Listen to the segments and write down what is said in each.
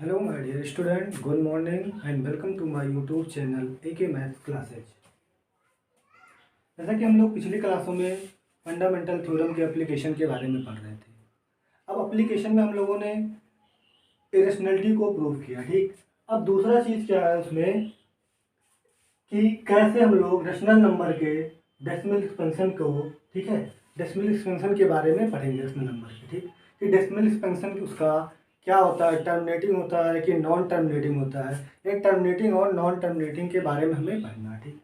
Hello my dear student, good morning and welcome to my YouTube channel AK Maths Classes। जैसा कि हम लोग पिछली क्लासों में फंडामेंटल थ्योरम के एप्लीकेशन के बारे में पढ़ रहे थे। अब एप्लीकेशन में हम लोगों ने इरेशनलिटी को प्रूव किया, ठीक। अब दूसरा चीज़ क्या है उसमें कि कैसे हम लोग रेशनल नंबर के डेसिमल एक्सपेंशन को, ठीक है, डेसिमल एक्सपेंशन के बारे में पढ़ेंगे रेशनल नंबर के, ठीक। कि डेसिमल एक्सपेंशन उसका क्या होता है, टर्मिनेटिंग होता है कि नॉन टर्मिनेटिंग होता है। एक टर्मिनेटिंग और नॉन टर्मिनेटिंग के बारे में हमें पढ़ना है, ठीक।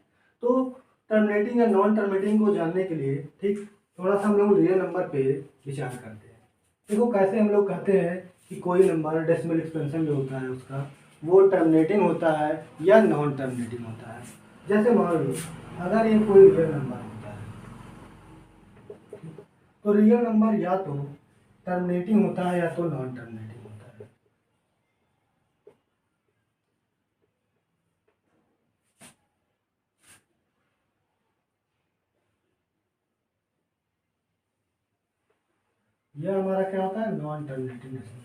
तो टर्मिनेटिंग या नॉन टर्मिनेटिंग को जानने के लिए, ठीक, थोड़ा सा हम लोग रियल नंबर पे विचार करते हैं। देखो कैसे हम लोग कहते हैं कि कोई नंबर डेसिमल एक्सपेंशन जो होता है उसका वो टर्मिनेटिंग होता है या नॉन टर्मिनेटिंग होता है। जैसे मान लो अगर ये कोई रियल नंबर होता है तो रियल नंबर या तो टर्मिनेटिंग होता है या तो नॉन टर्मिनेटिंग होता है। यह हमारा क्या होता है, नॉन टर्मिनेटिंग डेसिमल।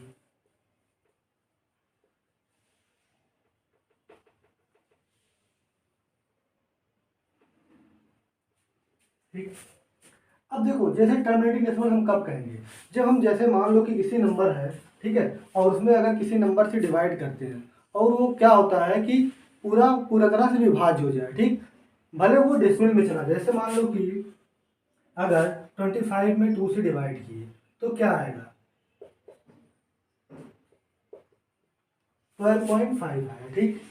ठीक। अब देखो जैसे टर्मिनेटिंग डेसिमल हम कब कहेंगे, जब हम जैसे मान लो कि किसी नंबर है, ठीक है, और उसमें अगर किसी नंबर से डिवाइड करते हैं और वो क्या होता है कि पूरा पूरा तरह से विभाज्य हो जाए, ठीक, भले वो डेसिमल में चला जाए। जैसे मान लो कि अगर 25 में 2 से डिवाइड किए तो क्या आएगा, 12.5 आया, ठीक।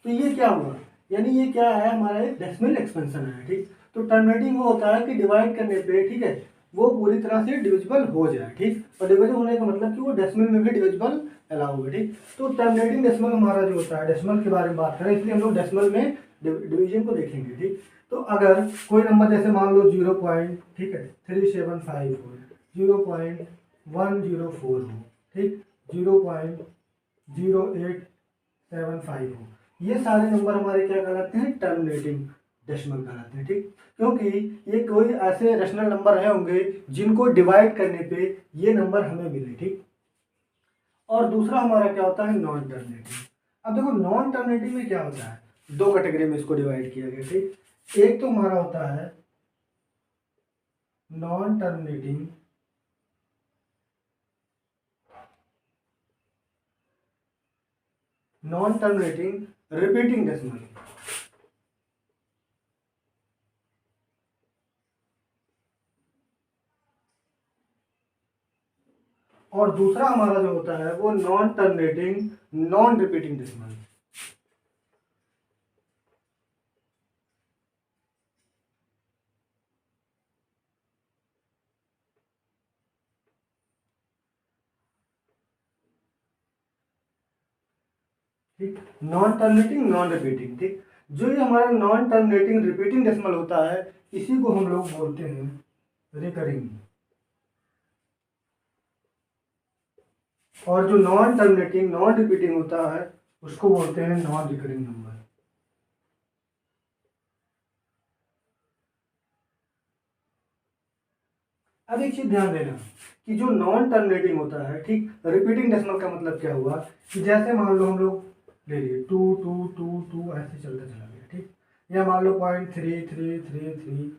तो ये क्या हुआ, यानी ये क्या है, हमारा एक डेसिमल एक्सपेंशन है, ठीक। तो टर्मिनेटिंग वो होता है कि डिवाइड करने पे, ठीक है, वो पूरी तरह से डिविजिबल हो जाए, ठीक। और डिविजिबल होने का मतलब कि वो डेसिमल में भी डिविजिबल अलाउ है, ठीक। तो टर्मिनेटिंग डेसिमल हमारा जो होता है, डेसिमल के बारे में बात करें इसलिए हम लोग डेसिमल में डिवीजन को देखेंगे, ठीक। तो अगर कोई नंबर जैसे मान लो 0 पॉइंट, ठीक है, 375 हो, 0.104 हो, ठीक, 0.0875 हो, ये सारे नंबर हमारे क्या कहलाते हैं, टर्मिनेटिंग डेसिमल कहलाते हैं, ठीक। क्योंकि ये कोई ऐसे रेशनल नंबर है होंगे जिनको डिवाइड करने पे ये नंबर हमें मिले, ठीक। और दूसरा हमारा क्या होता है, नॉन टर्मिनेटिंग। अब देखो नॉन टर्मिनेटिंग में क्या होता है, दो कैटेगरी में इसको डिवाइड किया गया, ठीक। एक तो हमारा होता है non terminating, non terminating repeating decimal. और दूसरा हमारा जो होता है वो non terminating non repeating decimal. ठीक, नॉन टर्मिनेटिंग नॉन रिपीटिंग, ठीक। जो ये हमारा नॉन टर्मिनेटिंग रिपीटिंग डेसिमल होता है इसी को हम लोग बोलते हैं रिकरिंग। और जो नॉन टर्मिनेटिंग नॉन रिपीटिंग होता है उसको बोलते हैं नॉन रिकरिंग नंबर। अब एक चीज ध्यान देना कि जो नॉन टर्मिनेटिंग होता है, ठीक, रिपीटिंग डेसिमल का मतलब क्या हुआ कि जैसे मान लो हम लोग ले लिए 2 ऐसे चलता चला गया, ठीक, या मान लो 0.3333,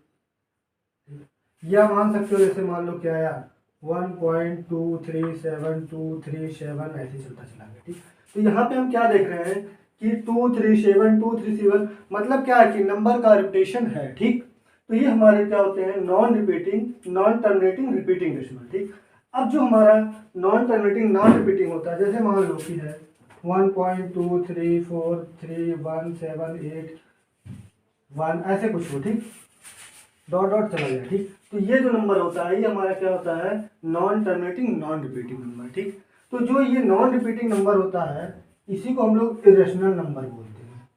या मान सकते हो जैसे मान लो क्या आया 1.237237 ऐसे चलता चला गया, ठीक। तो यहाँ पे हम क्या देख रहे हैं कि 237 मतलब क्या है कि नंबर का रिपीटेशन है, ठीक। तो ये हमारे क्या होते हैं, non repeating non terminating repeating decimal, ठीक। अब जो हमारा नॉन टर्मिनेटिंग नॉन रिपीटिंग होता है, जैसे मान लो कि है 1.23431781 ऐसे कुछ हो, ठीक, डॉट डॉट चला गया, ठीक। तो ये जो नंबर होता है ये हमारा क्या होता है, non terminating non repeating number, ठीक। तो जो ये नॉन रिपीटिंग नंबर होता है इसी को हम लोग इरेशनल नंबर बोलते हैं,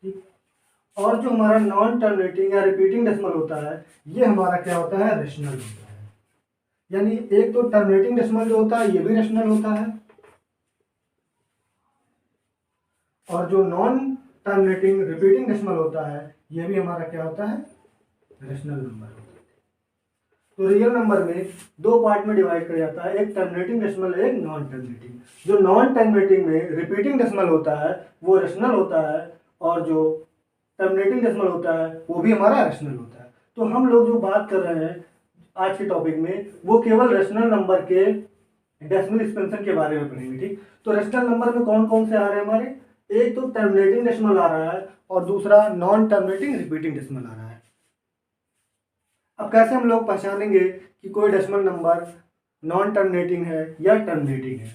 ठीक। और जो हमारा नॉन टर्मिनेटिंग या रिपीटिंग डेसिमल होता है ये हमारा क्या होता है, रेशनल होता है। यानी एक तो टर्मिनेटिंग डेसिमल जो होता है ये भी रेशनल होता है, और जो नॉन टर्मिनेटिंग रिपीटिंग डेसिमल होता है ये भी हमारा क्या होता है, रेशनल नंबर होता है। तो रियल नंबर में दो पार्ट में डिवाइड किया जाता है, एक टर्मिनेटिंग डेसिमल, एक नॉन टर्मिनेटिंग। जो नॉन टर्मिनेटिंग में रिपीटिंग डेसिमल होता है वो रेशनल होता है, और जो टर्मिनेटिंग डेसिमल होता है वो भी हमारा रेशनल होता है। तो हम लोग जो बात कर रहे हैं आज के टॉपिक में वो केवल रेशनल नंबर के डेसिमल एक्सपेंशन के बारे में पढ़ेंगे। ठीक, तो रेशनल नंबर में कौन कौन से आ रहे हैं हमारे, एक तो टर्मिनेटिंग डेसिमल आ रहा है और दूसरा नॉन टर्मिनेटिंग रिपीटिंग डेसिमल आ रहा है। अब कैसे हम लोग पहचानेंगे कि कोई डेसिमल नंबर नॉन टर्मिनेटिंग है या टर्मिनेटिंग है।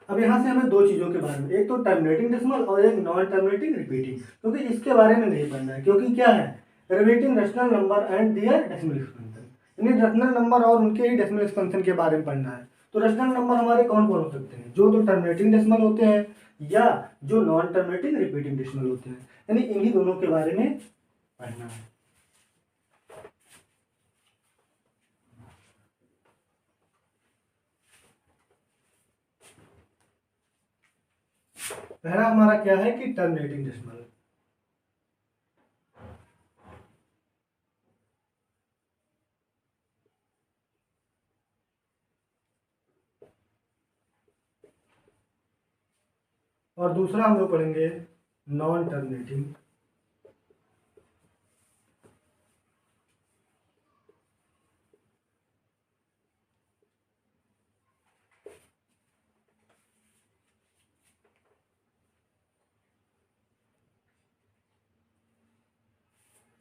अब यहाँ से हमें दो चीज़ों के बारे में, एक तो टर्मिनेटिंग डेसिमल और एक नॉन टर्मिनेटिंग रिपीटिंग, क्योंकि इसके बारे में नहीं पढ़ना है, क्योंकि क्या है, relating rational number and their decimal expansion, यानी रेशनल नंबर और उनके ही डेसिमल एक्सपेंशन के बारे में पढ़ना है। तो रेशनल नंबर हमारे कौन कौन हो सकते हैं, जो तो टर्मिनेटिंग डेसिमल होते हैं या जो नॉन टर्मिनेटिंग रिपीटिंग डेसिमल होते हैं, यानी इन्हीं दोनों के बारे में पढ़ना है। पहला हमारा क्या है कि टर्मिनेटिंग डेसिमल। और दूसरा हम लोग पढ़ेंगे non terminating.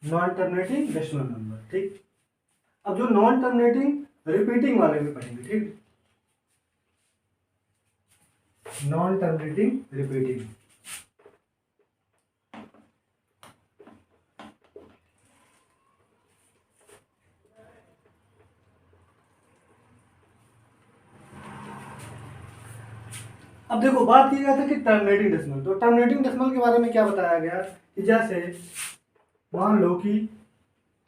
Non terminating decimal number. ठीक, अब जो नॉन टर्मिनेटिंग रिपीटिंग वाले में पढ़ेंगे। ठीक, नॉन टर्मिनेटिंग रिपीटिंग। अब देखो बात की गया था कि टर्मिनेटिंग डेसिमल, तो टर्मिनेटिंग डेसिमल के बारे में क्या बताया गया कि जैसे मान लो कि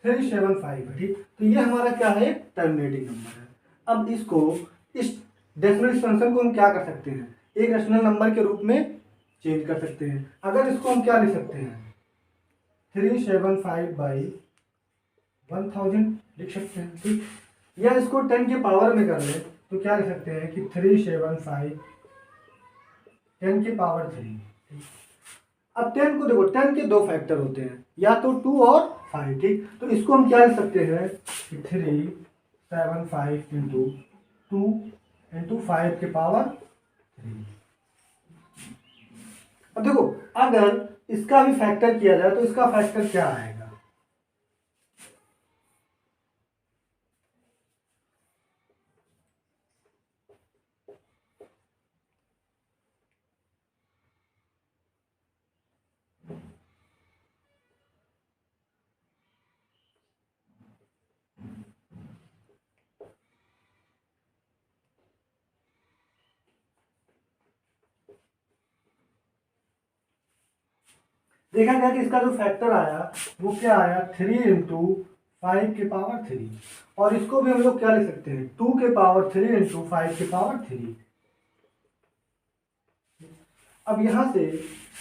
375 है। ठीक, तो ये हमारा क्या है, टर्मिनेटिंग नंबर है। अब इसको, इस डेसिमल एक्सपेंशन को हम क्या कर सकते हैं, एक रेशनल नंबर के रूप में चेंज कर सकते हैं। अगर इसको हम क्या लिख सकते हैं, 375 बाई 1000 लिख सकते हैं। ठीक, या इसको 10 के पावर में कर ले तो क्या लिख सकते हैं कि 375 10 की पावर 3। अब 10 को देखो, 10 के दो फैक्टर होते हैं, या तो 2 और 5। ठीक, तो इसको हम क्या लिख सकते हैं कि 375 इंटू 2 इंटू 5 के पावर 3। अब देखो अगर इसका भी फैक्टर किया जाए तो इसका फैक्टर क्या आएगा, देखा गया कि इसका जो फैक्टर आया वो क्या आया, 3 इंटू 5 के पावर 3। और इसको भी हम लोग क्या लिख सकते हैं, 2 के पावर 3 इंटू 5 के पावर 3। अब यहां से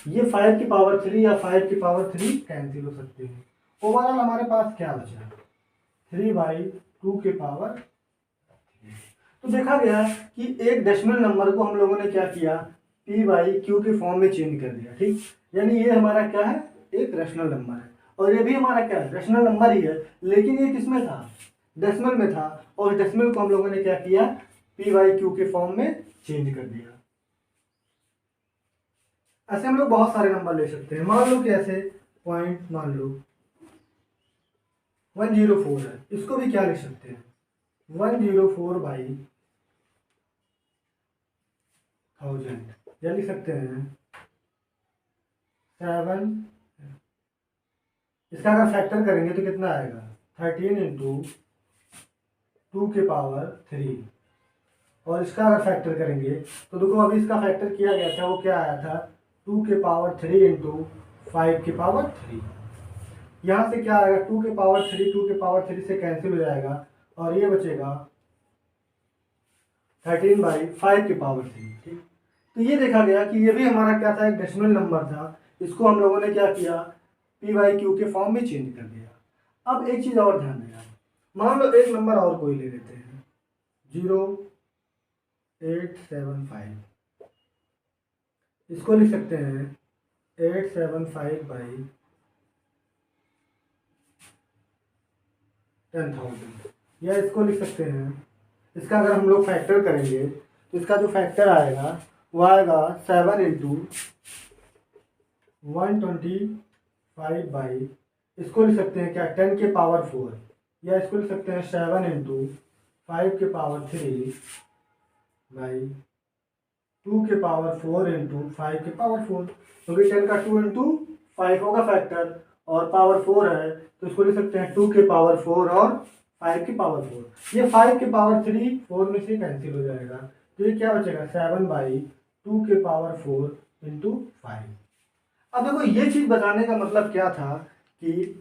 ये 5 की पावर 3 या 5 की पावर 3 कैंसिल हो सकते हैं। ओवरऑल हमारे पास क्या बचा, 3 बाई 2 के पावर। तो देखा गया कि एक डेसिमल नंबर को हम लोगों ने क्या किया, p बाई क्यू के फॉर्म में चेंज कर दिया। ठीक, यानी ये हमारा क्या है, एक रेशनल नंबर है, और ये भी हमारा क्या है, रेशनल नंबर ही है, लेकिन ये किसमें था, डेसिमल में था, और डेसिमल को हम लोगों ने क्या किया, p बाई क्यू के फॉर्म में चेंज कर दिया। ऐसे हम लोग बहुत सारे नंबर ले सकते हैं। मान लो कि ऐसे पॉइंट मान लो 104 है, इसको भी क्या लिख सकते हैं, 104 बाई 1000, या लिख सकते हैं 7। इसका अगर फैक्टर करेंगे तो कितना आएगा, 13 इंटू 2 के पावर 3। और इसका अगर फैक्टर करेंगे तो देखो अभी इसका फैक्टर किया गया था, वो क्या आया था, 2 के पावर 3 इंटू 5 के पावर 3। यहाँ से क्या आएगा, 2 के पावर 3 2 के पावर 3 से कैंसिल हो जाएगा, और ये बचेगा 13 बाई 5 के पावर 3। ठीक, तो ये देखा गया कि ये भी हमारा क्या था, एक डेसिमल नंबर था, इसको हम लोगों ने क्या किया, पी वाई क्यू के फॉर्म में चेंज कर दिया। अब एक चीज़ और ध्यान देना, मान लो एक नंबर और कोई ले लेते हैं 0875, इसको लिख सकते हैं 875/10,000, या इसको लिख सकते हैं, इसका अगर हम लोग फैक्टर करेंगे तो इसका जो फैक्टर आएगा वो आएगा 7 इंटू 125, इसको लिख सकते हैं क्या 10 के पावर 4, या इसको लिख सकते हैं 7 इंटू 5 के पावर 3/2 के पावर 4 इंटू 5 के पावर 4, क्योंकि 10 का 2 इंटू 5 होगा फैक्टर, और पावर 4 है तो इसको लिख सकते हैं 2 के पावर 4 और 5 की पावर 4। ये 5 के पावर 3 4 में से कैंसिल हो जाएगा, तो ये क्या बचेगा 7/2 के पावर 4 इंटू 5। अब देखो ये चीज़ बताने का मतलब क्या था कि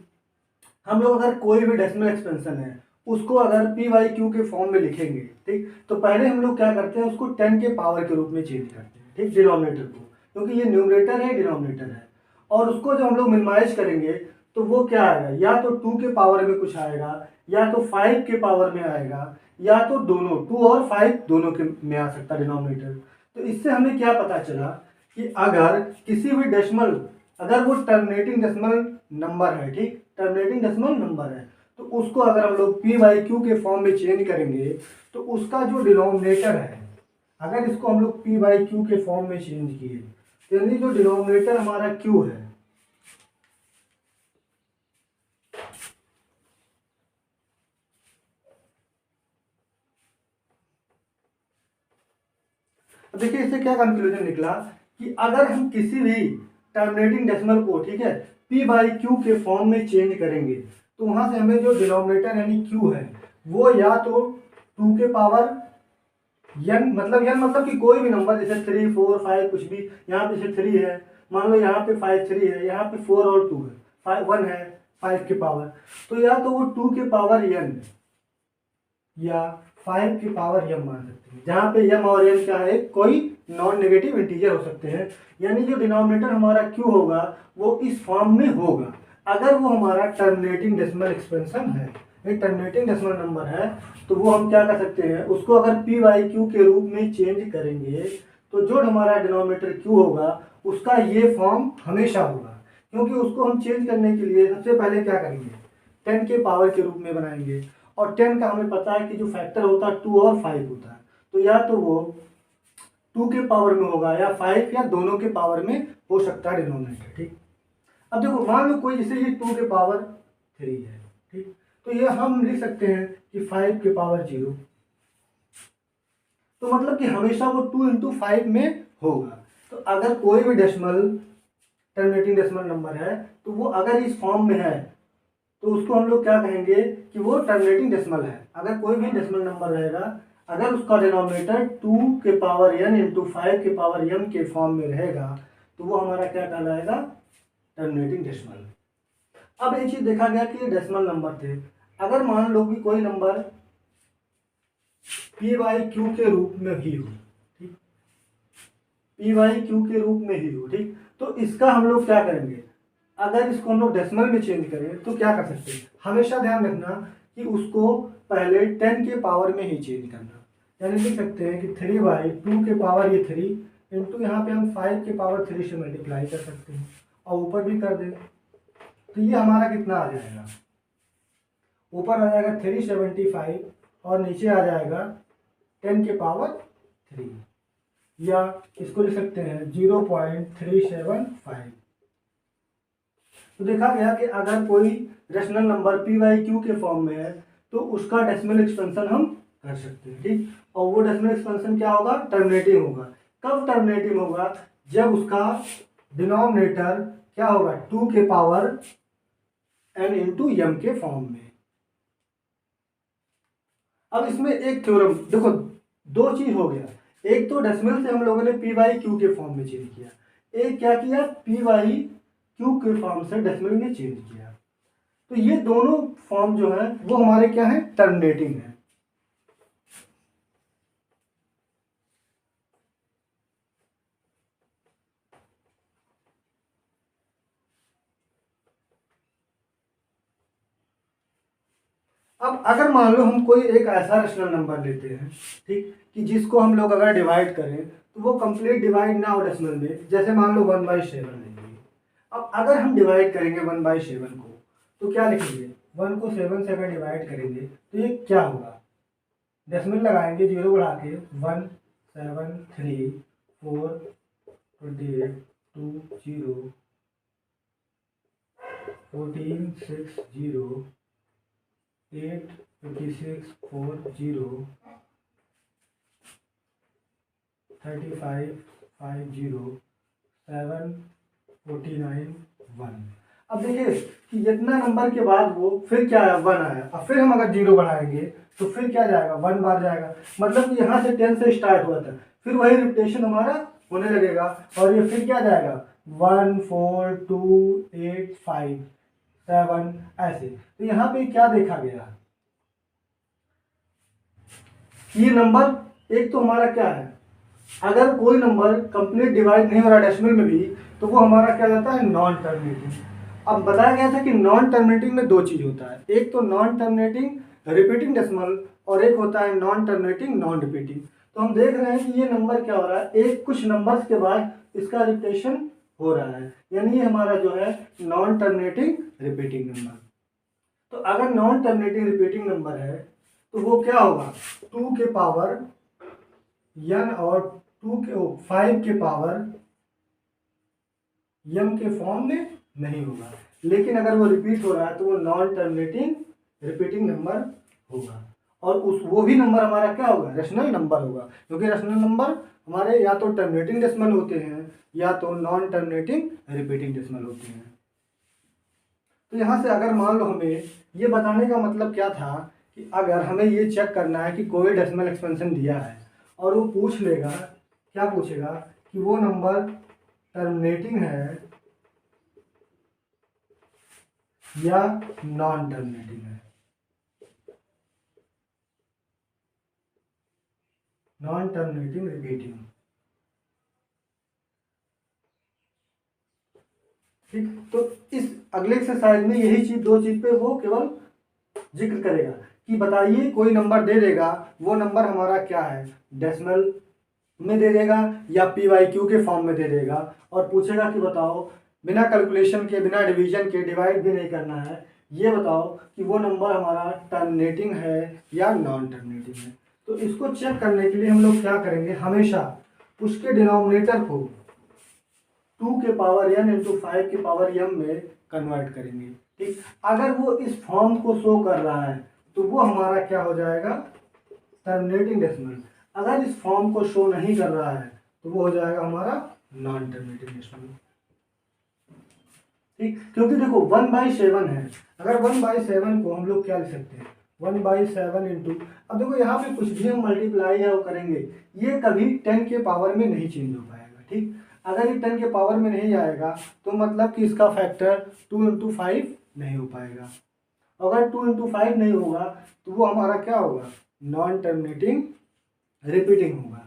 हम लोग अगर कोई भी डेसिमल एक्सपेंशन है उसको अगर पी वाई क्यू के फॉर्म में लिखेंगे, ठीक, तो पहले हम लोग क्या करते हैं उसको 10 के पावर के रूप में चेंज करते हैं, ठीक, डिनोमिनेटर को, क्योंकि ये न्यूमरेटर है डिनोमिनेटर है, और उसको जब हम लोग मिनिमाइज करेंगे तो वो क्या आएगा, या तो 2 के पावर में कुछ आएगा, या तो 5 के पावर में आएगा, या तो दोनों 2 और 5 दोनों के में आ सकता है डिनोमिनेटर। तो इससे हमें क्या पता चला कि अगर किसी भी डेसिमल, अगर वो टर्मिनेटिंग डेसिमल नंबर है, ठीक, टर्मिनेटिंग डेसिमल नंबर है, तो उसको अगर हम लोग पी वाई क्यू के फॉर्म में चेंज करेंगे तो उसका जो डिनोमिनेटर है, अगर इसको हम लोग पी वाई क्यू के फॉर्म में चेंज किए, यानी जो डिनोमिनेटर हमारा क्यू है, देखिए इससे क्या कंक्लूजन निकला कि अगर हम किसी भी टर्मिनेटिंग डेसिमल को, ठीक है, पी बाई क्यू के फॉर्म में चेंज करेंगे तो वहां से हमें जो डिनोमिनेटर यानी क्यू है वो या तो 2 के पावर n, मतलब कि कोई भी नंबर जैसे 3 4 5 कुछ भी, यहाँ पे जैसे 3 है, मान लो यहाँ पे 5 3 है, यहाँ पे 4 और 2 है, 5 1 है 5 के पावर, तो या तो वो 2 के पावर n या 5 की पावर m मान सकते हैं, जहाँ पे m और n क्या है, कोई नॉन नेगेटिव इंटीजर हो सकते हैं, यानी जो डिनोमिनेटर हमारा q होगा वो इस फॉर्म में होगा अगर वो हमारा टर्मिनेटिंग डेसिमल एक्सपेंशन है, एक टर्मिनेटिंग डेसिमल नंबर है, तो वो हम क्या कर सकते हैं उसको अगर पी वाई क्यू के रूप में चेंज करेंगे तो जो हमारा डिनोमिनेटर q होगा उसका ये फॉर्म हमेशा होगा, क्योंकि उसको हम चेंज करने के लिए सबसे पहले क्या करेंगे 10 के पावर के रूप में बनाएंगे, और 10 का हमें पता है कि जो फैक्टर होता है 2 और 5 होता है, तो या तो वो 2 के पावर में होगा या 5 या दोनों के पावर में हो सकता है डिनोमिनेटर, ठीक। अब देखो मान लो कोई जैसे ये 2 के पावर 3 है, ठीक, तो ये हम लिख सकते हैं कि 5 के पावर 0, तो मतलब कि हमेशा वो 2 इंटू 5 में होगा। तो अगर कोई भी डेसिमल टर्मिनेटिंग डेसिमल नंबर है तो वो अगर इस फॉर्म में है तो उसको हम लोग क्या कहेंगे कि वो टर्मिनेटिंग डेसिमल है। अगर कोई भी डेसिमल नंबर रहेगा, अगर उसका डिनोमिनेटर 2 के पावर n इंटू 5 के पावर m के फॉर्म में रहेगा तो वो हमारा क्या कहलाएगा, टर्मिनेटिंग डेसिमल। अब एक चीज देखा गया कि ये डेसिमल नंबर थे, अगर मान लो कि कोई नंबर पी वाई क्यू के रूप में ही हो, ठीक, पी वाई क्यू के रूप में ही हो, ठीक, तो इसका हम लोग क्या करेंगे, अगर इसको हम लोग डेसिमल में चेंज करें तो क्या कर सकते हैं, हमेशा ध्यान रखना कि उसको पहले 10 के पावर में ही चेंज करना, यानी लिख सकते हैं कि 3/2 के पावर ये 3 इंटू यहाँ पे हम 5 के पावर 3 से मल्टीप्लाई कर सकते हैं और ऊपर भी कर दें, तो ये हमारा कितना आ जाएगा, ऊपर आ जाएगा 375 और नीचे आ जाएगा 10 के पावर 3, या इसको लिख सकते हैं 0.375। तो देखा गया कि अगर कोई rational number P by Q के फॉर्म में है तो उसका डेसिमल एक्सपेंशन हम कर सकते हैं, ठीक, और वो डेसिमल एक्सपेंशन क्या होगा, टर्मिनेटिव होगा। कब टर्मिनेटिव होगा, जब उसका डिनोमिनेटर क्या होगा 2 के पावर n इंटू एम के फॉर्म में। अब इसमें एक थ्योरम देखो, दो चीज हो गया, एक तो डेसिमल से हम लोगों ने पी वाई क्यू के फॉर्म में चेंज किया, एक क्या किया पी वाई क्यू के फॉर्म से डेसिमल में चेंज किया, तो ये दोनों फॉर्म जो है वो हमारे क्या है, टर्मिनेटिंग है। अब अगर मान लो हम कोई एक ऐसा रेशनल नंबर लेते हैं, ठीक, कि जिसको हम लोग अगर डिवाइड करें तो वो कंप्लीट डिवाइड ना हो डेसिमल में, जैसे मान लो 1/7 लेंगे। अब अगर हम डिवाइड करेंगे 1/7 को तो क्या लिखेंगे, 1 को 7 से अगर डिवाइड करेंगे तो ये क्या होगा, डेसिमल लगाएंगे, जीरो बढ़ा के 1 7 3 4 28 2 0 14 6 0 8 56 4 0 35 5 0 7 49 1। अब देखिए कि इतना नंबर के बाद वो फिर क्या आया, 1 आया। अब फिर हम अगर जीरो बढ़ाएंगे तो फिर क्या जाएगा, 1 बार जाएगा, मतलब कि यहाँ से 10 से स्टार्ट हुआ था, फिर वही रिपीटेशन हमारा होने लगेगा और ये फिर क्या जाएगा 1 4 2 8 5 7 ऐसे। तो यहाँ पे क्या देखा गया, ये नंबर एक तो हमारा क्या है, अगर कोई नंबर कंप्लीट डिवाइड नहीं हो रहा डेसिमल में भी तो वो हमारा क्या जाता है, नॉन टर्मिनेटिंग। अब बताया गया था कि नॉन टर्मिनेटिंग में दो चीज होता है, एक तो नॉन टर्मिनेटिंग रिपीटिंग डेसिमल और एक होता है नॉन टर्मिनेटिंग नॉन रिपीटिंग। तो हम देख रहे हैं कि ये नंबर क्या हो रहा है, एक कुछ नंबर्स के बाद इसका रिपीटेशन हो रहा है, यानी ये हमारा जो है नॉन टर्मिनेटिंग रिपीटिंग नंबर। तो अगर नॉन टर्मिनेटिंग रिपीटिंग नंबर है तो वो क्या होगा, 2 के पावर n और 5 के पावर m के फॉर्म में नहीं होगा। लेकिन अगर वो रिपीट हो रहा है तो वो नॉन टर्मिनेटिंग रिपीटिंग नंबर होगा, और उस वो भी नंबर हमारा क्या होगा, रेशनल नंबर होगा, क्योंकि रेशनल नंबर हमारे या तो टर्मिनेटिंग डेसिमल होते हैं या तो नॉन टर्मिनेटिंग रिपीटिंग डेसिमल होते हैं। तो यहाँ से अगर मान लो हमें ये बताने का मतलब क्या था कि अगर हमें ये चेक करना है कि कोई डेसिमल एक्सपेंशन दिया है और वो पूछ लेगा, क्या पूछेगा कि वो नंबर टर्मिनेटिंग है या नॉन टर्मिनेटिंग है, नॉन टर्मिनेटिंग रिपीटिंग, ठीक। तो इस अगले एक्सरसाइज में यही चीज, दो चीज पे वो केवल जिक्र करेगा कि बताइए कोई नंबर दे देगा, वो नंबर हमारा क्या है, डेसिमल में दे देगा या PYQ के फॉर्म में दे देगा, और पूछेगा कि बताओ बिना कैलकुलेशन के, बिना डिवीजन के, डिवाइड भी नहीं करना है, ये बताओ कि वो नंबर हमारा टर्मिनेटिंग है या नॉन टर्मिनेटिंग है। तो इसको चेक करने के लिए हम लोग क्या करेंगे, हमेशा उसके डिनोमिनेटर को 2 के पावर n इंटू 5 के पावर m में कन्वर्ट करेंगे, ठीक। अगर वो इस फॉर्म को शो कर रहा है तो वो हमारा क्या हो जाएगा, टर्मिनेटिंग डेसिमल। अगर इस फॉर्म को शो नहीं कर रहा है तो वो हो जाएगा हमारा नॉन टर्मिनेटिंग डेसिमल, ठीक। क्योंकि देखो 1/7 है, अगर 1/7 को हम लोग क्या लिख सकते हैं, 1/7 इंटू, अब देखो यहाँ पे कुछ भी हम मल्टीप्लाई या वो करेंगे ये कभी 10 के पावर में नहीं चेंज हो पाएगा, ठीक। अगर ये 10 के पावर में नहीं आएगा तो मतलब कि इसका फैक्टर 2 इंटू 5 नहीं हो पाएगा। अगर 2 इंटू 5 नहीं होगा तो वो हमारा क्या होगा, नॉन टर्मिनेटिंग रिपीटिंग होगा।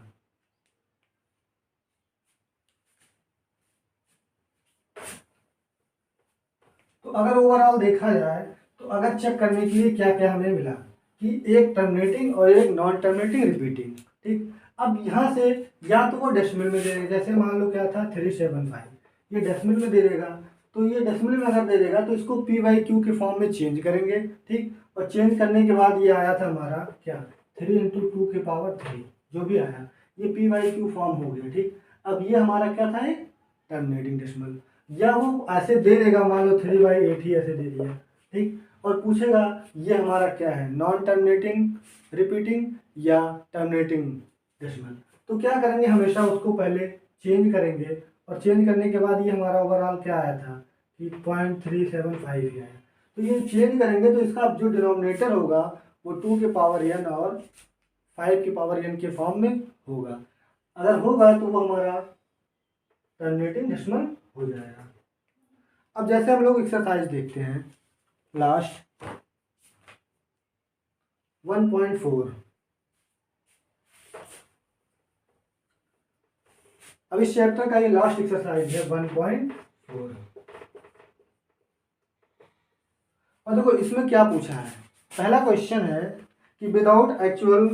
तो अगर ओवरऑल देखा जाए तो अगर चेक करने के लिए क्या क्या हमें मिला कि एक टर्मिनेटिंग और एक नॉन टर्मिनेटिंग रिपीटिंग, ठीक। अब यहाँ से या तो वो डेसिमल में दे देगा, जैसे मान लो क्या था 375, ये डेसिमल में दे देगा, तो ये डेसिमल में अगर दे देगा तो इसको PYQ के फॉर्म में चेंज करेंगे, ठीक। और चेंज करने के बाद ये आया था हमारा क्या, 3 इंटू 2 के पावर 3, जो भी आया ये PYQ फॉर्म हो गया, ठीक। अब ये हमारा क्या था, एक टर्मिनेटिंग डेसिमल, या वो ऐसे दे देगा, मान लो 3/8 ही ऐसे दे दिया, ठीक। और पूछेगा ये हमारा क्या है, नॉन टर्मिनेटिंग रिपीटिंग या टर्मिनेटिंग डेसिमल। तो क्या करेंगे, हमेशा उसको पहले चेंज करेंगे, और चेंज करने के बाद ये हमारा ओवरऑल क्या आया था कि 0.375 ही आया। तो ये चेंज करेंगे तो इसका जो डिनोमिनेटर होगा वो 2 के पावर n और 5 के पावर n के फॉर्म में होगा। अगर होगा तो वो हमारा टर्मिनेटिंग डेसिमल हो जाएगा। अब जैसे हम लोग एक्सरसाइज देखते हैं लास्ट 1.4, अब इस चैप्टर का ये लास्ट एक्सरसाइज है 1.4, और देखो इसमें क्या पूछा है, पहला क्वेश्चन है कि without actual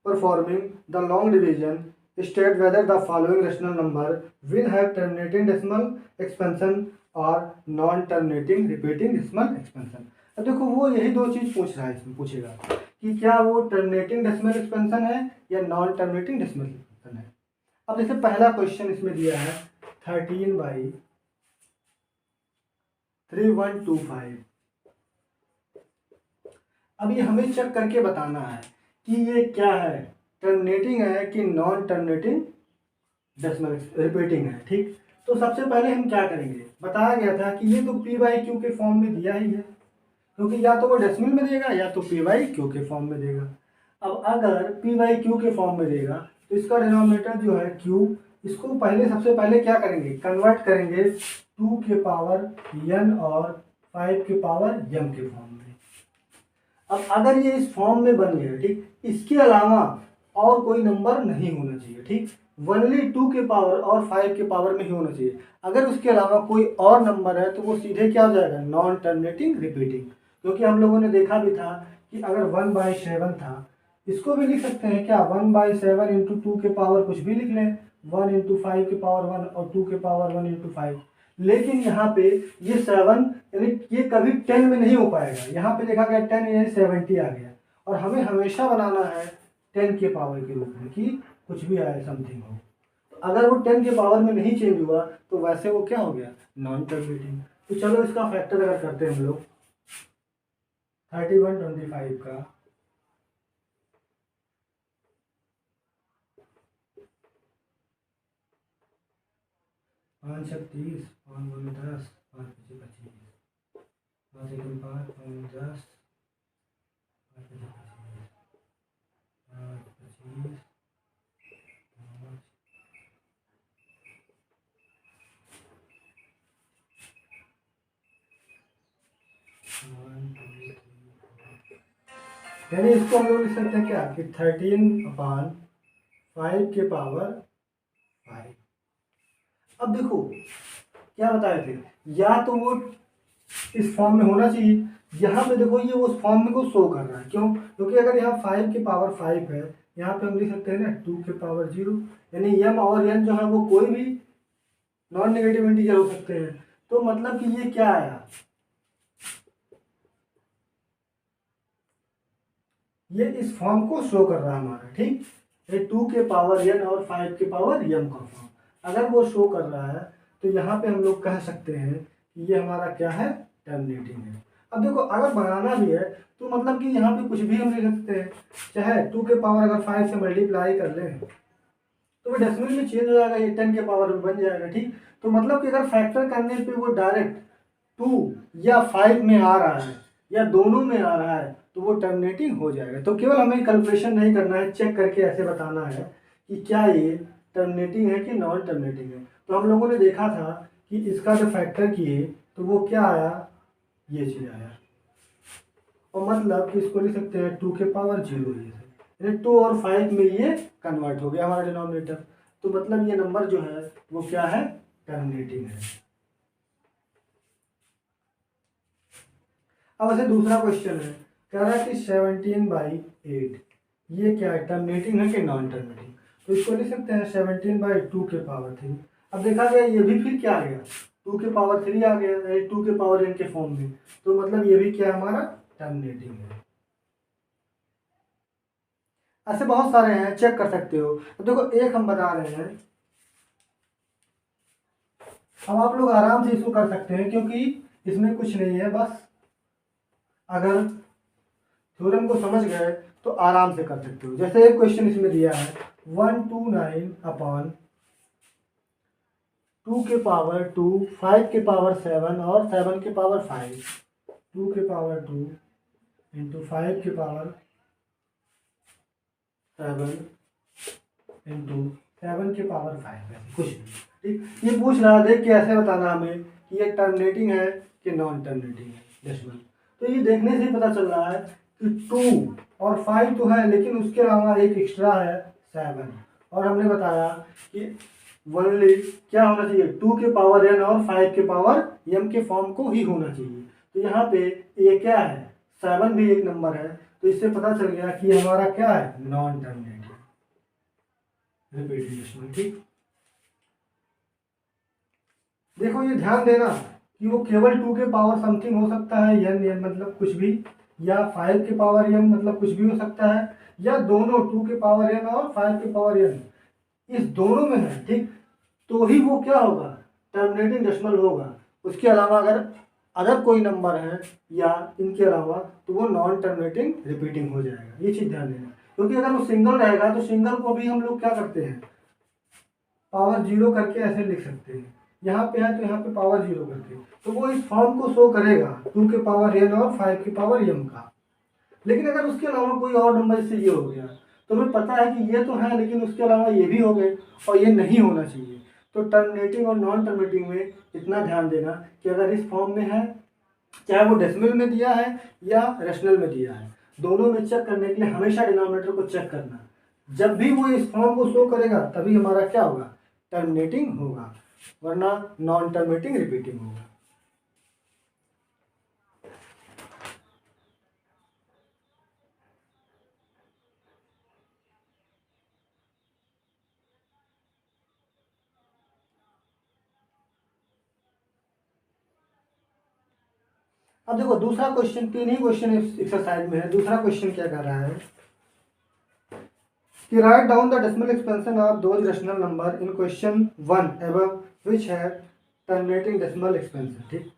performing the long division state whether the following rational number will have terminating decimal expansion और non terminating repeating decimal expansion. अब देखो वो यही दो चीज़ पूछ रहा है, इसमें पूछेगा कि क्या वो टर्मिनेटिंग डेसिमल एक्सपेंशन है या नॉन टर्मिनेटिंग डेसिमल एक्सपेंशन है। अब जैसे पहला क्वेश्चन इसमें दिया है 13/3125। अभी हमें चेक करके बताना है कि ये क्या है, टर्मिनेटिंग है कि नॉन टर्मिनेटिंग डेसिमल रिपीटिंग है। ठीक, तो सबसे पहले हम क्या करेंगे, बताया गया था कि ये तो p/q के फॉर्म में दिया ही है, क्योंकि या तो वो डेसिमल में देगा या तो p/q के फॉर्म में देगा। अब अगर p/q के फॉर्म में देगा तो इसका डिनोमिनेटर जो है q, इसको पहले सबसे पहले क्या करेंगे, कन्वर्ट करेंगे 2 के पावर n और 5 के पावर m के फॉर्म में। अब अगर ये इस फॉर्म में बन गया, ठीक, इसके अलावा और कोई नंबर नहीं होना चाहिए। ठीक, ओनली 2 के पावर और 5 के पावर में ही होना चाहिए। अगर उसके अलावा कोई और नंबर है तो वो सीधे क्या हो जाएगा, नॉन टर्मिनेटिंग रिपीटिंग। क्योंकि हम लोगों ने देखा भी था कि अगर 1/7 था, इसको भी लिख सकते हैं क्या, 1/7 इंटू 2 के पावर कुछ भी लिख लें, 1 इंटू 5 के पावर 1 और 2 के पावर 1 इंटू 5। लेकिन यहाँ पे ये 7 यानी ये कभी 10 में नहीं हो पाएगा। यहाँ पे देखा गया 10 यानी 70 आ गया, और हमें हमेशा बनाना है 10 के पावर के रूप में कि कुछ भी आए, समथिंग हो। तो अगर वो 10 के पावर में नहीं चेंज हुआ तो वैसे वो क्या हो गया, नॉन टर्मिनेटिंग। तो चलो इसका फैक्टर अगर करते हैं हम लोग 31/25 का 5 छक 30, 5 दूनी 10, 5 पीछे 25, 5 एकम 5, 5 10, 5 पीछे 25, 5 25, 1 2 3 4। यानी इसको हम लोग लिख सकते हैं क्या कि 13/5 के पावर 5। अब देखो क्या बताए थे, या तो वो इस फॉर्म में होना चाहिए। यहाँ पे देखो ये उस फॉर्म में को शो कर रहा है, क्यों, क्योंकि अगर यहाँ 5 के पावर 5 है, यहाँ पे हम लिख सकते हैं ना 2 के पावर 0, यानी m और n जो है वो कोई भी नॉन नेगेटिव इंटीजर हो सकते हैं। तो मतलब कि ये क्या आया, ये इस फॉर्म को शो कर रहा है हमारा। ठीक, ये 2 के पावर n और 5 के पावर m का फॉर्म अगर वो शो कर रहा है तो यहाँ पे हम लोग कह सकते हैं कि ये हमारा क्या है, टर्मिनेटिंग है। अब देखो अगर बनाना भी है तो मतलब कि यहाँ पे कुछ भी हम ले सकते हैं, चाहे 2 के पावर अगर 5 से मल्टीप्लाई कर लें तो वो डेसिमल में चेंज हो जाएगा, ये 10 के पावर में बन जाएगा। ठीक, तो मतलब कि अगर फैक्टर करने पे वो डायरेक्ट 2 या 5 में आ रहा है या दोनों में आ रहा है तो वो टर्मिनेटिंग हो जाएगा। तो केवल हमें कैलकुलेशन नहीं करना है, चेक करके ऐसे बताना है कि क्या ये टर्मिनेटिंग है कि नॉन टर्मिनेटिंग है। तो हम लोगों ने देखा था कि इसका जो फैक्टर किए तो वो क्या आया, ये चीज़ आया, और मतलब कि इसको लिख सकते हैं 2 के पावर 0, यानी 2 और 5 में ये कन्वर्ट हो गया हमारा डिनोमिनेटर। तो मतलब ये नंबर जो है वो क्या है, टर्मिनेटिंग है। अब ऐसे दूसरा क्वेश्चन है, कह रहा है कि 17/8 ये क्या है, टर्मिनेटिंग है कि नॉन टर्मिनेटिंग। तो इसको लिख सकते हैं 17/2 के पावर 3। अब देखा गया ये भी फिर क्या आ गया, 2 के पावर 3 आ गया, 2 के पावर n के फॉर्म में। तो मतलब ये भी क्या हमारा टर्मिनेटिंग है। ऐसे बहुत सारे हैं, चेक कर सकते हो। अब देखो एक हम बता रहे हैं, अब आप लोग आराम से इसको कर सकते हैं क्योंकि इसमें कुछ नहीं है, बस अगर थ्योरम को समझ गए तो आराम से कर सकते हो। जैसे एक क्वेश्चन इसमें दिया है 129/2 के पावर 2, 5 के पावर 7 और 7 के पावर 5। 2 के पावर 2 इंटू 5 के पावर 7 इंटू 7 के पावर 5 है कुछ भी। ठीक, ये पूछ रहा है कि ऐसे बताना हमें कि ये टर्मिनेटिंग है कि नॉन टर्मिनेटिंग है डेसिमल। तो ये देखने से ही पता चल रहा है कि 2 और 5 तो है, लेकिन उसके अलावा एक एक्स्ट्रा है 7। और हमने बताया कि ओनली क्या होना चाहिए, 2 के पावर n और 5 के पावर m के फॉर्म को ही होना चाहिए। तो यहाँ पे ये क्या है, 7 भी एक नंबर है, तो इससे पता चल गया कि हमारा क्या है, नॉन टर्मिनेटिंग रिपीटिंग डेसिमल। ठीक, देखो ये ध्यान देना कि वो केवल 2 के पावर समथिंग हो सकता है, n मतलब कुछ भी, या 5 के पावर n मतलब कुछ भी हो सकता है, या दोनों 2 के पावर n और 5 के पावर n, इस दोनों में है। ठीक, तो ही वो क्या होगा, टर्मिनेटिंग डेसिमल होगा। उसके अलावा अगर कोई नंबर है या इनके अलावा, तो वो नॉन टर्मिनेटिंग रिपीटिंग हो जाएगा। ये चीज़ ध्यान देना, क्योंकि अगर वो सिंगल रहेगा तो सिंगल को भी हम लोग क्या करते हैं, पावर 0 करके ऐसे लिख सकते हैं। यहाँ पे है तो यहाँ पे पावर 0 करके, तो वो इस फॉर्म को शो करेगा 2 के पावर n और 5 के पावर m का। लेकिन अगर उसके अलावा कोई और नंबर, जैसे ये हो गया, तो हमें पता है कि ये तो है लेकिन उसके अलावा ये भी हो गए, और ये नहीं होना चाहिए। तो टर्मिनेटिंग और नॉन टर्मिनेटिंग में इतना ध्यान देना कि अगर इस फॉर्म में है, चाहे वो डेसिमल में दिया है या रेशनल में दिया है, दोनों में चेक करने के लिए हमेशा डिनोमिनेटर को चेक करना। जब भी वो इस फॉर्म को शो करेगा तभी हमारा क्या होगा, टर्मिनेटिंग होगा, वरना नॉन टर्मिनेटिंग रिपीटिंग होगा। अब देखो दूसरा क्वेश्चन, 3 ही क्वेश्चन एक्सरसाइज में है। दूसरा क्वेश्चन क्या कर रहा है कि write down the decimal expansion of those rational number in question 1 above which है टर्मिनेटिंग डेसिमल एक्सपेंशन। ठीक,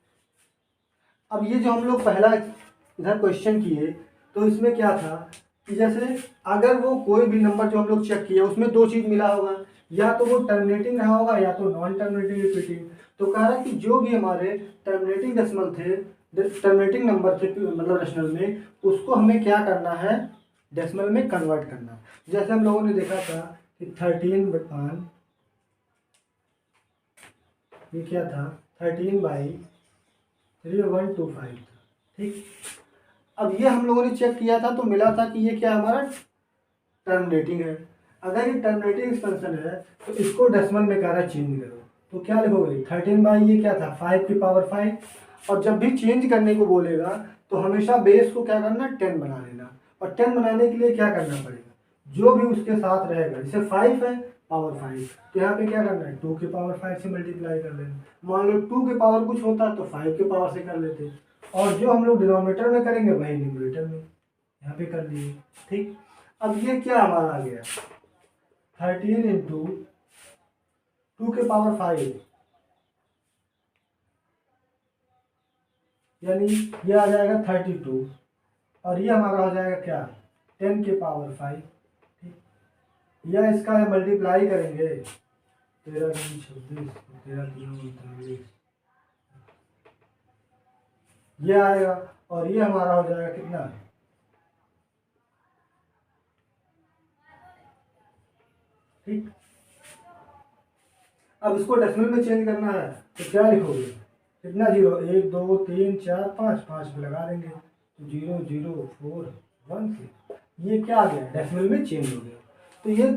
अब ये जो हम लोग पहला इधर क्वेश्चन किए, तो इसमें क्या था कि जैसे अगर वो कोई भी नंबर जो हम लोग चेक किए उसमें दो चीज़ मिला होगा, या तो वो टर्मिनेटिंग रहा होगा या तो नॉन टर्मिनेटिंग रिपीटिंग। तो कह रहा है कि जो भी हमारे टर्मिनेटिंग डेसिमल थे, टर्मिनेटिंग नंबर थे मतलब रेशनल में, उसको हमें क्या करना है, डेसिमल में कन्वर्ट करना। जैसे हम लोगों ने देखा था कि 13 ये क्या था, 13/3125 था। ठीक, अब ये हम लोगों ने चेक किया था तो मिला था कि ये क्या हमारा टर्मिनेटिंग है। अगर ये टर्मिनेटिंग एक्सपेंशन है तो इसको डेसिमल में कह रहा है चेंज करो, तो क्या लिखोगे, 13 ये क्या था, 5 की पावर 5। और जब भी चेंज करने को बोलेगा तो हमेशा बेस को क्या करना, 10 बना लेना। और 10 बनाने के लिए क्या करना पड़ेगा, जो भी उसके साथ रहेगा, जैसे 5 है पावर 5, तो यहाँ पे क्या करना है, 2 के पावर 5 से मल्टीप्लाई कर लेना। मान लो 2 के पावर कुछ होता तो 5 के पावर से कर लेते, और जो हम लोग डिनोमिनेटर में करेंगे वही न्यूमरेटर में यहाँ पे कर लिए। ठीक, अब ये क्या हमारा आ गया, 13 इंटू 2 के पावर 5, यानी ये आ जाएगा 32, और ये हमारा हो जाएगा क्या, 10 के पावर 5। ठीक, या इसका मल्टीप्लाई करेंगे, 13×3 = 26, 13×3 = 39, ये आएगा, और ये हमारा हो जाएगा कितना, ठीक। अब इसको डेसिमल में चेंज करना है तो क्या लिखोगे, कितना जीरो, 1 2 3 4 5, 5 में लगा देंगे तो 0 0 4 1 6, ये क्या आ गया, डेसिमल में चेंज हो गया। तो ये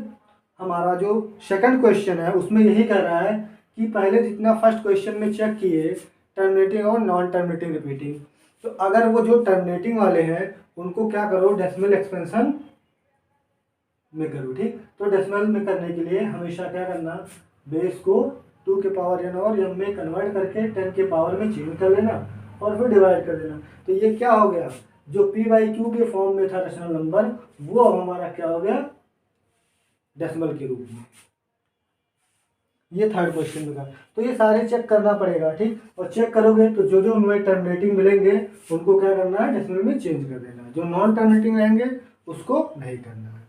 हमारा जो सेकंड क्वेश्चन है उसमें यही कह रहा है कि पहले जितना फर्स्ट क्वेश्चन में चेक किए टर्मिनेटिंग और नॉन टर्मिनेटिंग रिपीटिंग, तो अगर वो जो टर्मिनेटिंग वाले हैं उनको क्या करो, डेसिमल एक्सपेंशन में करो। ठीक, तो डेसिमल में करने के लिए हमेशा क्या करना, बेस को 2 के पावर n और m में कन्वर्ट करके 10 के पावर में चेंज कर लेना और फिर डिवाइड कर देना। तो ये क्या हो गया, जो p/q के फॉर्म में था रेशनल नंबर, वो अब हमारा क्या हो गया, डेसिमल के रूप में। ये थर्ड क्वेश्चन में था। तो ये सारे चेक करना पड़ेगा। ठीक, और चेक करोगे तो जो जो हमें टर्मिनेटिंग मिलेंगे उनको क्या करना है, डेसिमल में चेंज कर देना, जो नॉन टर्मिनेटिंग रहेंगे उसको नहीं करना है।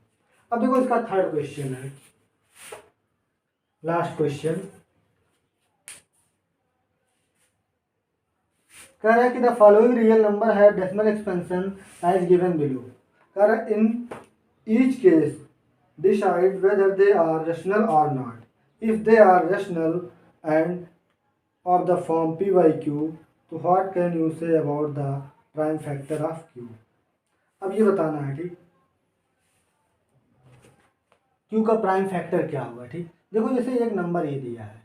अब देखो इसका थर्ड क्वेश्चन है, लास्ट क्वेश्चन, कह रहा है कि द फॉलोइंग रियल नंबर है decimal expansion as given below. कह रहा है in each case decide whether they are rational और not. If they are rational and of the form p/q, तो what can you say about the prime factor of q। अब ये बताना है, ठीक, q का प्राइम फैक्टर क्या होगा। ठीक, देखो जैसे एक नंबर ये दिया है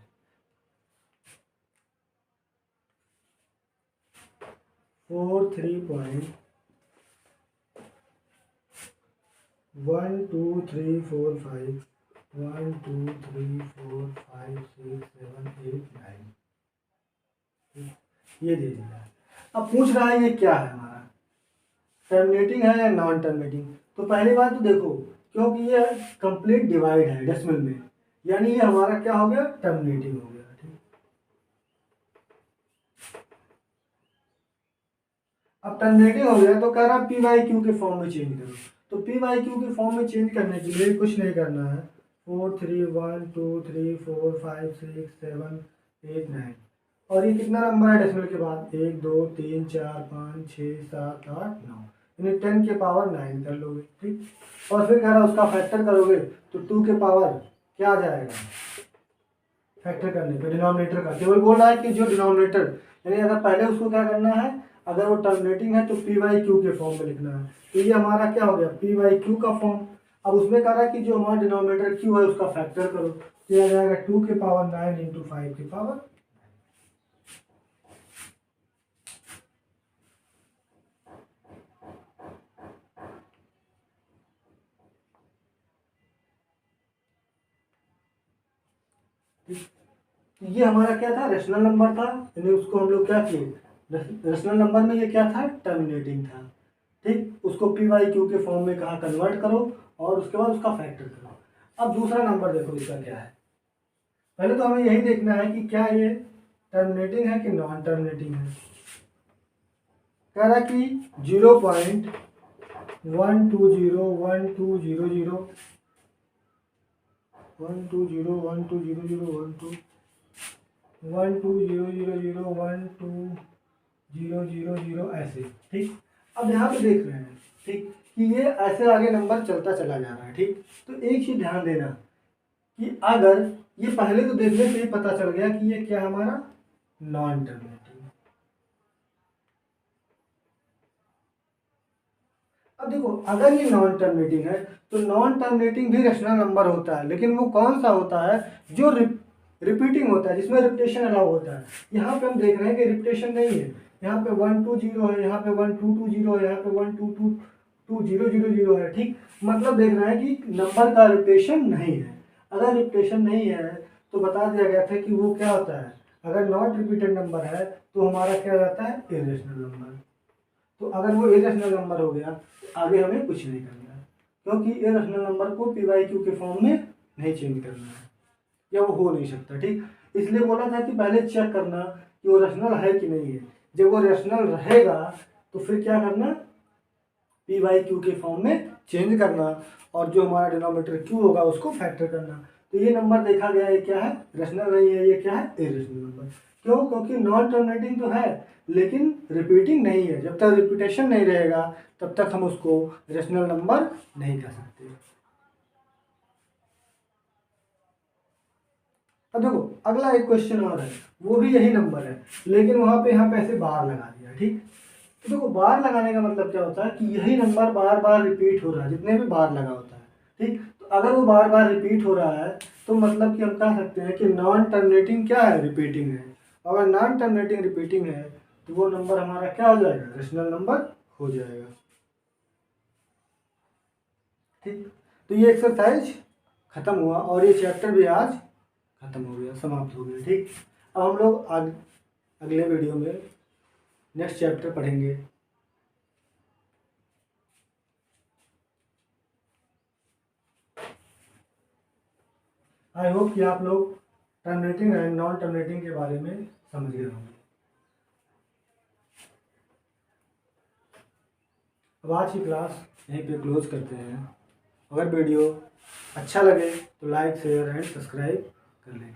43.5 1 2 3 4 5 1 2 3 4 5 6 7 8 9, ये दे दिया। अब पूछ रहा है ये क्या है हमारा, टर्मिनेटिंग है या नॉन टर्मिनेटिंग। तो पहली बात तो देखो, क्योंकि ये कंप्लीट डिवाइड है डेसिमल में, यानी ये हमारा क्या हो गया, टर्मिनेटिंग हो गया। ठीक, अब टर्मिनेटिंग हो गया तो कह रहा पी वाई क्यू के फॉर्म में चेंज करो। तो पी वाई क्यू के फॉर्म में चेंज करने के लिए कुछ नहीं करना है, 4 3 1 2 3 4 5 6 7 8 9, और ये कितना नंबर है डेसिमल के बाद, 1 2 3 4 5 6 7 8 9, यानी 10 के पावर 9 कर लोगे। ठीक, और फिर कह रहा उसका फैक्टर करोगे तो 2 के पावर क्या आ जाएगा, फैक्टर करने पे डिनोमिनेटर का, केवल बोल रहा है कि जो डिनोमिनेटर, यानी अगर पहले उसको क्या करना है, अगर वो टर्मिनेटिंग है तो पी वाई क्यू के फॉर्म में लिखना है। तो ये हमारा क्या हो गया, पी वाई क्यू का फॉर्म। अब उसमें कह रहा है कि जो हमारा डिनोमिनेटर क्यू है उसका फैक्टर करो, तो यह आ जाएगा 2 के पावर 9 इंटू 5 के पावर। ये हमारा क्या था, रेशनल नंबर था, यानी उसको हम लोग क्या किए, रेशनल नंबर में ये क्या था, टर्मिनेटिंग था। ठीक, उसको पी वाई क्यू के फॉर्म में कहा कन्वर्ट करो और उसके बाद उसका फैक्टर करो। अब दूसरा नंबर देखो इसका क्या है, पहले तो हमें यही देखना है कि क्या ये टर्मिनेटिंग है कि नॉन टर्मिनेटिंग है। कह रहा है कि 0.120 1200 120 1200 1200 ऐसे। ठीक, अब यहाँ पे देख रहे हैं, ठीक, कि ये ऐसे आगे नंबर चलता चला जा रहा है। ठीक, तो एक चीज ध्यान देना कि अगर ये पहले तो देखने से ही पता चल गया कि ये क्या हमारा नॉन टर्मिनेटिंग। अब देखो, अगर ये नॉन टर्मिनेटिंग है तो नॉन टर्मिनेटिंग भी रेशनल नंबर होता है, लेकिन वो कौन सा होता है, जो रिपीटिंग होता है, जिसमें रिपीटेशन अलाउ होता है। यहाँ पे हम देख रहे हैं कि रिपीटेशन नहीं है, यहाँ पे 120 है, यहाँ पे 1220 है, यहाँ पे 122000 है। ठीक, मतलब देख रहे हैं कि नंबर का रिपीटेशन नहीं है। अगर रिपीटेशन नहीं है तो बता दिया गया था कि वो क्या होता है, अगर नॉट रिपीटेड नंबर है तो हमारा क्या हो जाता है, इरेशनल नंबर। तो अगर वो इरेशनल नंबर हो गया तो आगे हमें कुछ नहीं करना है, क्योंकि इरेशनल नंबर को पी वाई क्यू के फॉर्म में नहीं चेंज करना है, या वो हो नहीं सकता। ठीक, इसलिए बोला था कि पहले चेक करना कि वो रेशनल है कि नहीं है। जब वो रेशनल रहेगा तो फिर क्या करना, पी वाई क्यू के फॉर्म में चेंज करना, और जो हमारा डिनोमिनेटर क्यू होगा उसको फैक्टर करना। तो ये नंबर देखा गया ये क्या है, रेशनल नहीं है, ये क्या है, इरेशनल नंबर। क्यों, क्योंकि नॉन टर्मिनेटिंग तो है लेकिन रिपीटिंग नहीं है। जब तक रिपीटेशन नहीं रहेगा तब तक हम उसको रेशनल नंबर नहीं कह सकते। अब देखो अगला एक क्वेश्चन और है, वो भी यही नंबर है, लेकिन वहां पे यहाँ पे ऐसे बार लगा दिया। ठीक, तो देखो बार लगाने का मतलब क्या होता है कि यही नंबर बार बार रिपीट हो रहा है, जितने भी बार लगा होता है। ठीक, तो अगर वो बार बार रिपीट हो रहा है तो मतलब कि हम कह सकते हैं कि नॉन टर्मिनेटिंग क्या है, रिपीटिंग है। अगर नॉन टर्मिनेटिंग रिपीटिंग है तो वो नंबर हमारा क्या हो जाएगा, रेशनल नंबर हो जाएगा। ठीक, तो ये एक्सरसाइज खत्म हुआ और ये चैप्टर भी आज खत्म हो गया, समाप्त हो गया। ठीक, अब हम लोग अगले वीडियो में नेक्स्ट चैप्टर पढ़ेंगे। आई होप कि आप लोग टर्मिनेटिंग एंड नॉन टर्मिनेटिंग के बारे में समझ गए होंगे। अब आज की क्लास यहीं पे क्लोज करते हैं। अगर वीडियो अच्छा लगे तो लाइक शेयर एंड सब्सक्राइब कर लें।